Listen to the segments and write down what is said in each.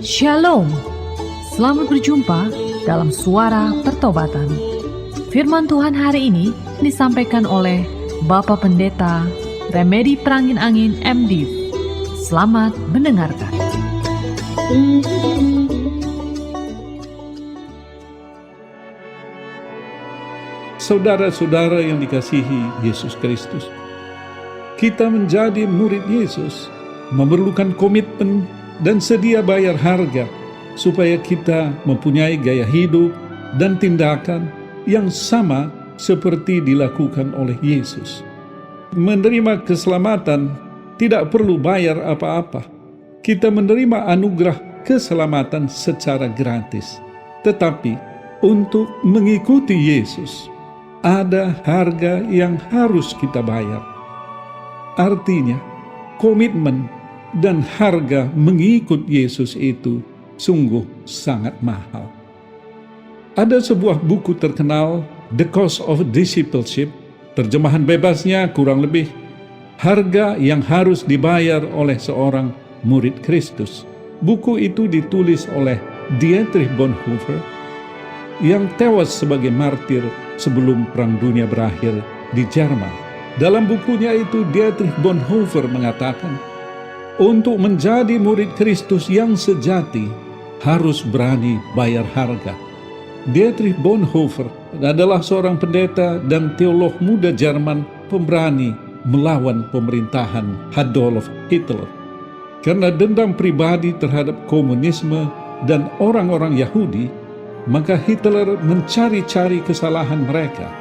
Shalom, selamat berjumpa dalam Suara Pertobatan. Firman Tuhan hari ini disampaikan oleh Bapak Pendeta Remedi Perangin-Angin MDiv. Selamat mendengarkan. Saudara-saudara yang dikasihi Yesus Kristus, kita menjadi murid Yesus memerlukan komitmen dan sedia bayar harga supaya kita mempunyai gaya hidup dan tindakan yang sama seperti dilakukan oleh Yesus. Menerima keselamatan tidak perlu bayar apa-apa. Kita menerima anugerah keselamatan secara gratis. Tetapi untuk mengikuti Yesus, ada harga yang harus kita bayar. Artinya, komitmen dan harga mengikut Yesus itu sungguh sangat mahal. Ada sebuah buku terkenal, The Cost of Discipleship, terjemahan bebasnya kurang lebih, harga yang harus dibayar oleh seorang murid Kristus. Buku itu ditulis oleh Dietrich Bonhoeffer, yang tewas sebagai martir sebelum Perang Dunia berakhir di Jerman. Dalam bukunya itu, Dietrich Bonhoeffer mengatakan, untuk menjadi murid Kristus yang sejati, harus berani bayar harga. Dietrich Bonhoeffer adalah seorang pendeta dan teolog muda Jerman pemberani melawan pemerintahan Adolf Hitler. Karena dendam pribadi terhadap komunisme dan orang-orang Yahudi, maka Hitler mencari-cari kesalahan mereka.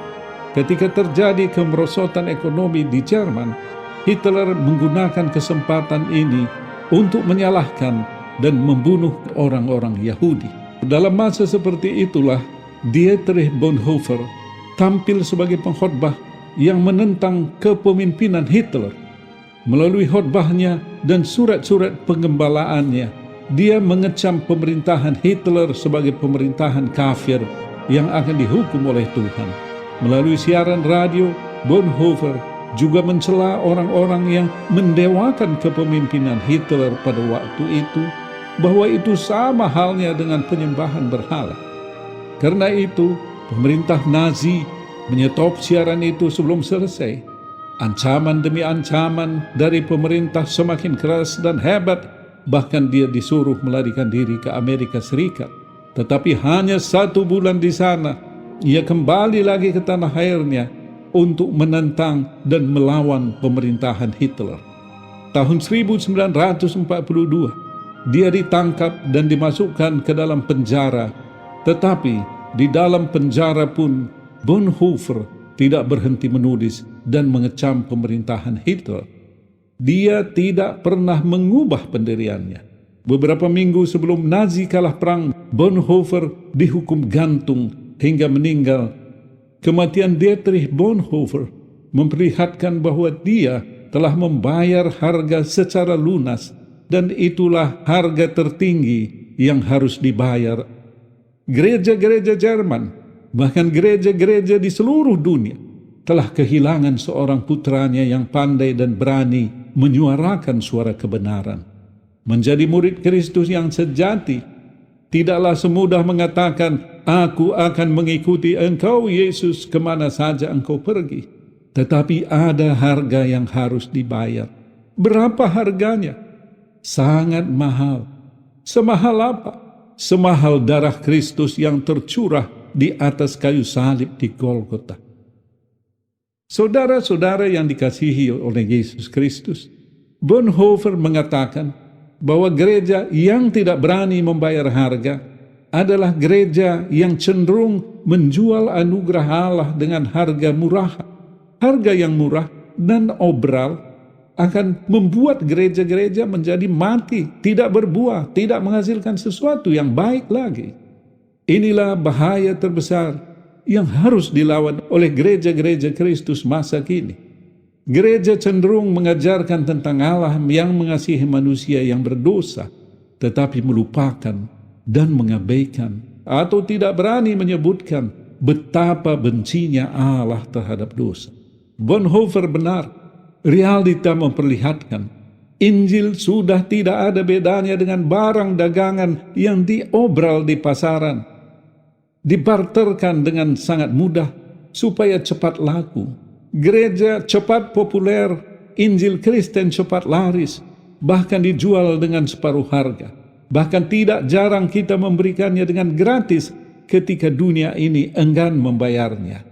Ketika terjadi kemerosotan ekonomi di Jerman, Hitler menggunakan kesempatan ini untuk menyalahkan dan membunuh orang-orang Yahudi. Dalam masa seperti itulah, Dietrich Bonhoeffer tampil sebagai pengkhotbah yang menentang kepemimpinan Hitler. Melalui khotbahnya dan surat-surat penggembalaannya, dia mengecam pemerintahan Hitler sebagai pemerintahan kafir yang akan dihukum oleh Tuhan. Melalui siaran radio, Bonhoeffer juga mencela orang-orang yang mendewakan kepemimpinan Hitler pada waktu itu, bahwa itu sama halnya dengan penyembahan berhala. Karena itu, pemerintah Nazi menyetop siaran itu sebelum selesai. Ancaman demi ancaman dari pemerintah semakin keras dan hebat. Bahkan dia disuruh melarikan diri ke Amerika Serikat. Tetapi hanya 1 bulan di sana, ia kembali lagi ke tanah airnya untuk menentang dan melawan pemerintahan Hitler. Tahun 1942, dia ditangkap dan dimasukkan ke dalam penjara. Tetapi di dalam penjara pun, Bonhoeffer tidak berhenti menulis dan mengecam pemerintahan Hitler. Dia tidak pernah mengubah pendiriannya. Beberapa minggu sebelum Nazi kalah perang, Bonhoeffer dihukum gantung hingga meninggal. Kematian Dietrich Bonhoeffer memperlihatkan bahwa dia telah membayar harga secara lunas, dan itulah harga tertinggi yang harus dibayar. Gereja-gereja Jerman, bahkan gereja-gereja di seluruh dunia, telah kehilangan seorang putranya yang pandai dan berani menyuarakan suara kebenaran. Menjadi murid Kristus yang sejati tidaklah semudah mengatakan, "Aku akan mengikuti Engkau Yesus kemana saja Engkau pergi." Tetapi ada harga yang harus dibayar. Berapa harganya? Sangat mahal. Semahal apa? Semahal darah Kristus yang tercurah di atas kayu salib di Golgota. Saudara-saudara yang dikasihi oleh Yesus Kristus, Bonhoeffer mengatakan bahwa gereja yang tidak berani membayar harga adalah gereja yang cenderung menjual anugerah Allah dengan harga murah. Harga yang murah dan obral akan membuat gereja-gereja menjadi mati, tidak berbuah, tidak menghasilkan sesuatu yang baik lagi. Inilah bahaya terbesar yang harus dilawan oleh gereja-gereja Kristus masa kini. Gereja cenderung mengajarkan tentang Allah yang mengasihi manusia yang berdosa, tetapi melupakan dan mengabaikan atau tidak berani menyebutkan betapa bencinya Allah terhadap dosa. Bonhoeffer benar, realita memperlihatkan Injil sudah tidak ada bedanya dengan barang dagangan yang diobral di pasaran. Dibarterkan dengan sangat mudah supaya cepat laku. Gereja cepat populer, Injil Kristen cepat laris, bahkan dijual dengan separuh harga. Bahkan tidak jarang kita memberikannya dengan gratis ketika dunia ini enggan membayarnya.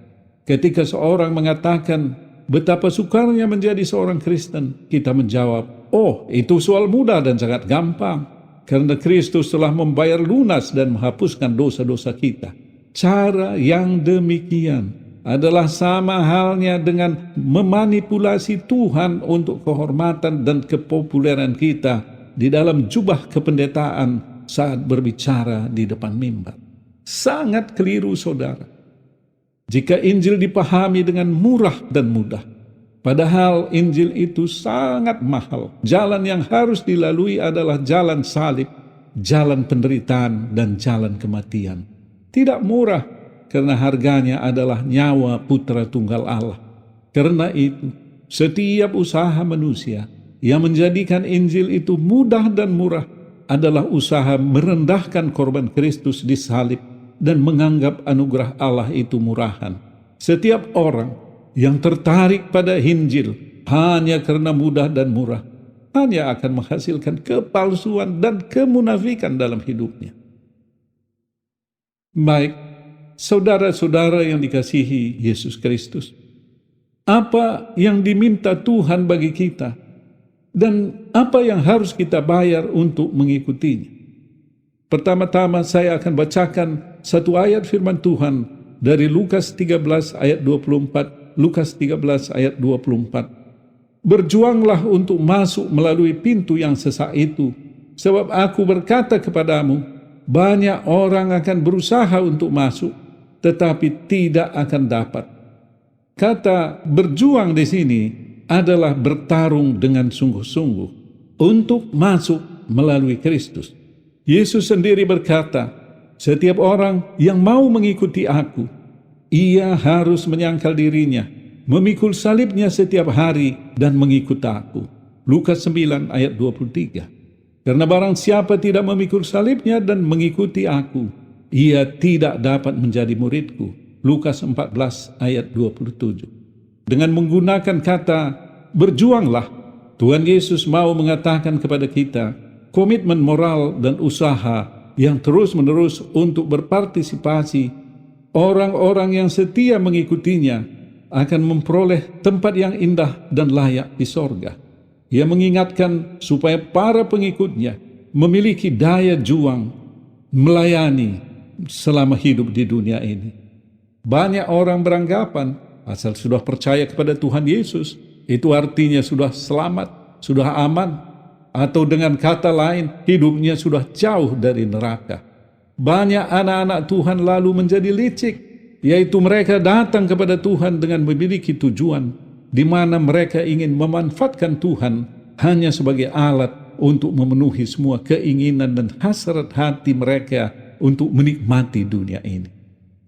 Ketika seorang mengatakan betapa sukarnya menjadi seorang Kristen, kita menjawab, oh, itu soal mudah dan sangat gampang, karena Kristus telah membayar lunas dan menghapuskan dosa-dosa kita. Cara yang demikian adalah sama halnya dengan memanipulasi Tuhan untuk kehormatan dan kepopuleran kita di dalam jubah kependetaan saat berbicara di depan mimbar. Sangat keliru, saudara, jika Injil dipahami dengan murah dan mudah. Padahal Injil itu sangat mahal. Jalan yang harus dilalui adalah jalan salib, jalan penderitaan, dan jalan kematian. Tidak murah, karena harganya adalah nyawa Putra Tunggal Allah. Karena itu, setiap usaha manusia yang menjadikan Injil itu mudah dan murah adalah usaha merendahkan korban Kristus di salib dan menganggap anugerah Allah itu murahan. Setiap orang yang tertarik pada Injil hanya karena mudah dan murah hanya akan menghasilkan kepalsuan dan kemunafikan dalam hidupnya. Baik, saudara-saudara yang dikasihi Yesus Kristus, apa yang diminta Tuhan bagi kita dan apa yang harus kita bayar untuk mengikutinya? Pertama-tama saya akan bacakan satu ayat firman Tuhan dari Lukas 13 ayat 24. Lukas 13 ayat 24. Berjuanglah untuk masuk melalui pintu yang sesak itu, sebab aku berkata kepadamu, banyak orang akan berusaha untuk masuk, tetapi tidak akan dapat. Kata berjuang di sini adalah bertarung dengan sungguh-sungguh untuk masuk melalui Kristus. Yesus sendiri berkata, setiap orang yang mau mengikuti aku, ia harus menyangkal dirinya, memikul salibnya setiap hari dan mengikut aku. Lukas 9 ayat 23. Karena barang siapa tidak memikul salibnya dan mengikuti aku, ia tidak dapat menjadi muridku. Lukas 14 ayat 27. Dengan menggunakan kata berjuanglah, Tuhan Yesus mau mengatakan kepada kita komitmen moral dan usaha yang terus-menerus untuk berpartisipasi. Orang-orang yang setia mengikutinya akan memperoleh tempat yang indah dan layak di sorga. Ia mengingatkan supaya para pengikutnya memiliki daya juang melayani selama hidup di dunia ini. Banyak orang beranggapan asal sudah percaya kepada Tuhan Yesus, itu artinya sudah selamat, sudah aman, atau dengan kata lain, hidupnya sudah jauh dari neraka. Banyak anak-anak Tuhan lalu menjadi licik, yaitu mereka datang kepada Tuhan dengan memiliki tujuan, di mana mereka ingin memanfaatkan Tuhan hanya sebagai alat untuk memenuhi semua keinginan dan hasrat hati mereka untuk menikmati dunia ini.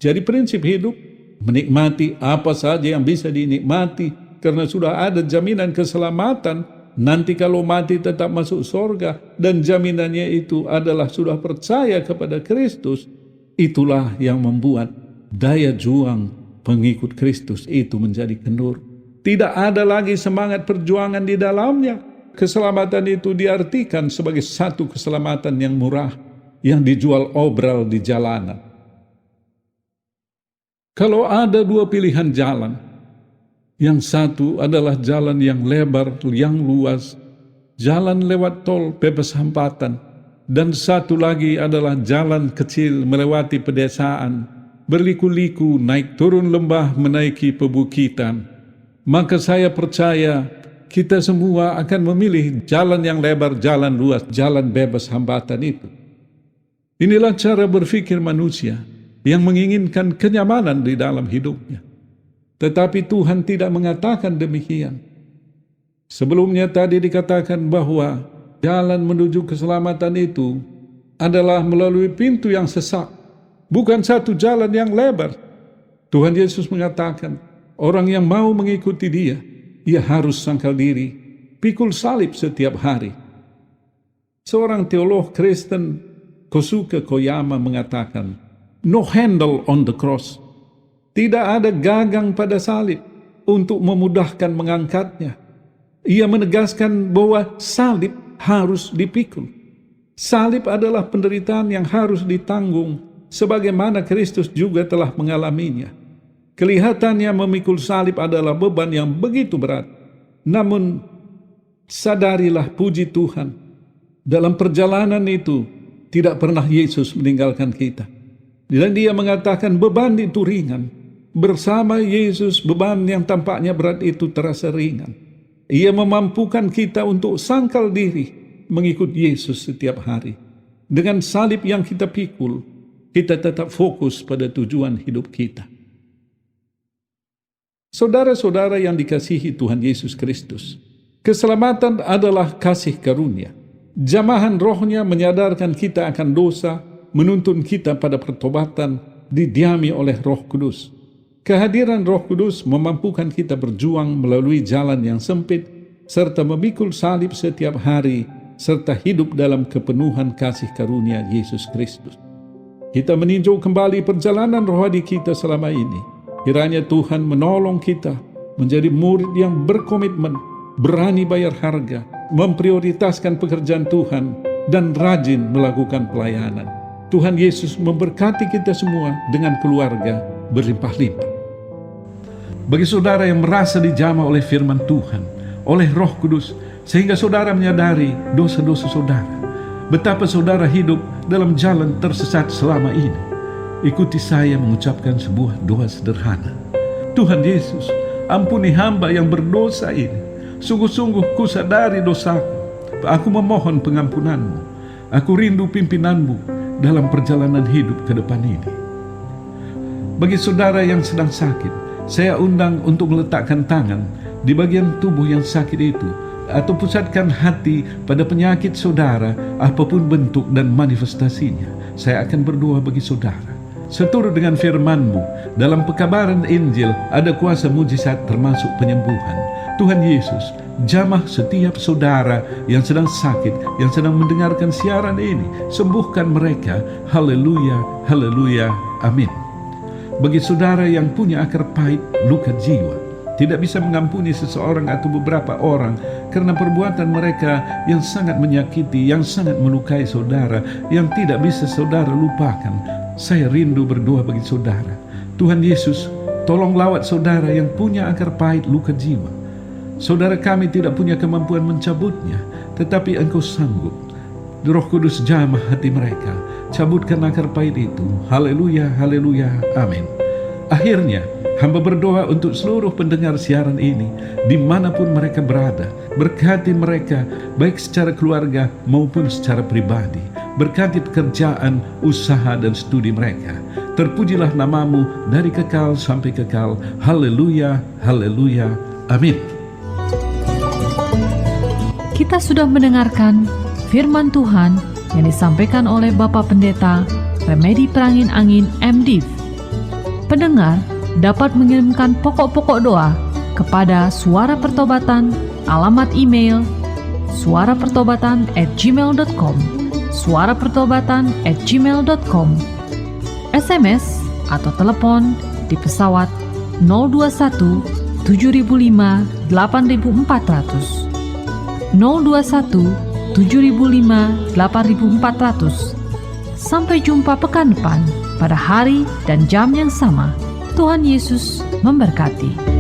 Jadi prinsip hidup, menikmati apa saja yang bisa dinikmati, karena sudah ada jaminan keselamatan, nanti kalau mati tetap masuk surga, dan jaminannya itu adalah sudah percaya kepada Kristus. Itulah yang membuat daya juang pengikut Kristus itu menjadi kendur. Tidak ada lagi semangat perjuangan di dalamnya. Keselamatan itu diartikan sebagai satu keselamatan yang murah, yang dijual obral di jalanan. Kalau ada dua pilihan jalan, yang satu adalah jalan yang lebar, yang luas, jalan lewat tol bebas hambatan, dan satu lagi adalah jalan kecil melewati pedesaan, berliku-liku naik turun lembah menaiki pebukitan. Maka saya percaya kita semua akan memilih jalan yang lebar, jalan luas, jalan bebas hambatan itu. Inilah cara berpikir manusia yang menginginkan kenyamanan di dalam hidupnya. Tetapi Tuhan tidak mengatakan demikian. Sebelumnya tadi dikatakan bahwa jalan menuju keselamatan itu adalah melalui pintu yang sesak, bukan satu jalan yang lebar. Tuhan Yesus mengatakan, orang yang mau mengikuti dia, ia harus sangkal diri, pikul salib setiap hari. Seorang teolog Kristen, Kosuke Koyama, mengatakan, "No handle on the cross." Tidak ada gagang pada salib untuk memudahkan mengangkatnya. Ia menegaskan bahwa salib harus dipikul. Salib adalah penderitaan yang harus ditanggung, sebagaimana Kristus juga telah mengalaminya. Kelihatannya memikul salib adalah beban yang begitu berat. Namun, sadarilah, puji Tuhan, dalam perjalanan itu tidak pernah Yesus meninggalkan kita. Dan Dia mengatakan beban itu ringan. Bersama Yesus, beban yang tampaknya berat itu terasa ringan. Ia memampukan kita untuk sangkal diri mengikut Yesus setiap hari. Dengan salib yang kita pikul, kita tetap fokus pada tujuan hidup kita. Saudara-saudara yang dikasihi Tuhan Yesus Kristus, keselamatan adalah kasih karunia. Jamahan rohnya menyadarkan kita akan dosa, menuntun kita pada pertobatan, didiami oleh Roh Kudus. Kehadiran Roh Kudus memampukan kita berjuang melalui jalan yang sempit, serta memikul salib setiap hari, serta hidup dalam kepenuhan kasih karunia Yesus Kristus. Kita meninjau kembali perjalanan rohani kita selama ini. Kiranya Tuhan menolong kita menjadi murid yang berkomitmen, berani bayar harga, memprioritaskan pekerjaan Tuhan, dan rajin melakukan pelayanan. Tuhan Yesus memberkati kita semua dengan keluarga berlimpah-limpah. Bagi saudara yang merasa dijamah oleh firman Tuhan, oleh Roh Kudus, sehingga saudara menyadari dosa-dosa saudara, betapa saudara hidup dalam jalan tersesat selama ini, ikuti saya mengucapkan sebuah doa sederhana. Tuhan Yesus, ampuni hamba yang berdosa ini. Sungguh-sungguh ku sadari dosaku. Aku memohon pengampunanmu. Aku rindu pimpinanmu dalam perjalanan hidup ke depan ini. Bagi saudara yang sedang sakit, saya undang untuk meletakkan tangan di bagian tubuh yang sakit itu, atau pusatkan hati pada penyakit saudara, apapun bentuk dan manifestasinya. Saya akan berdoa bagi saudara. Seturut dengan firman-Mu, dalam pekabaran Injil ada kuasa mujizat termasuk penyembuhan. Tuhan Yesus, jamah setiap saudara yang sedang sakit, yang sedang mendengarkan siaran ini. Sembuhkan mereka. Haleluya, haleluya, amin. Bagi saudara yang punya akar pahit, luka jiwa, tidak bisa mengampuni seseorang atau beberapa orang karena perbuatan mereka yang sangat menyakiti, yang sangat melukai saudara, yang tidak bisa saudara lupakan, saya rindu berdoa bagi saudara. Tuhan Yesus, tolong lawat saudara yang punya akar pahit, luka jiwa. Saudara kami tidak punya kemampuan mencabutnya, tetapi Engkau sanggup. Roh Kudus jamah hati mereka, cabutkan akar pahit itu. Haleluya, haleluya, amin. Akhirnya, hamba berdoa untuk seluruh pendengar siaran ini, dimanapun mereka berada. Berkati mereka, baik secara keluarga maupun secara pribadi. Berkati pekerjaan, usaha, dan studi mereka. Terpujilah nama-Mu dari kekal sampai kekal. Haleluya, haleluya, amin. Kita sudah mendengarkan firman Tuhan yang disampaikan oleh Bapak Pendeta Remedi Perangin Angin MDiv. Pendengar dapat mengirimkan pokok-pokok doa kepada Suara Pertobatan, alamat email suarapertobatan@gmail.com, suarapertobatan@gmail.com, SMS atau telepon di pesawat 021 7005 8400, 021 7005 8400. Sampai jumpa pekan depan pada hari dan jam yang sama. Tuhan Yesus memberkati.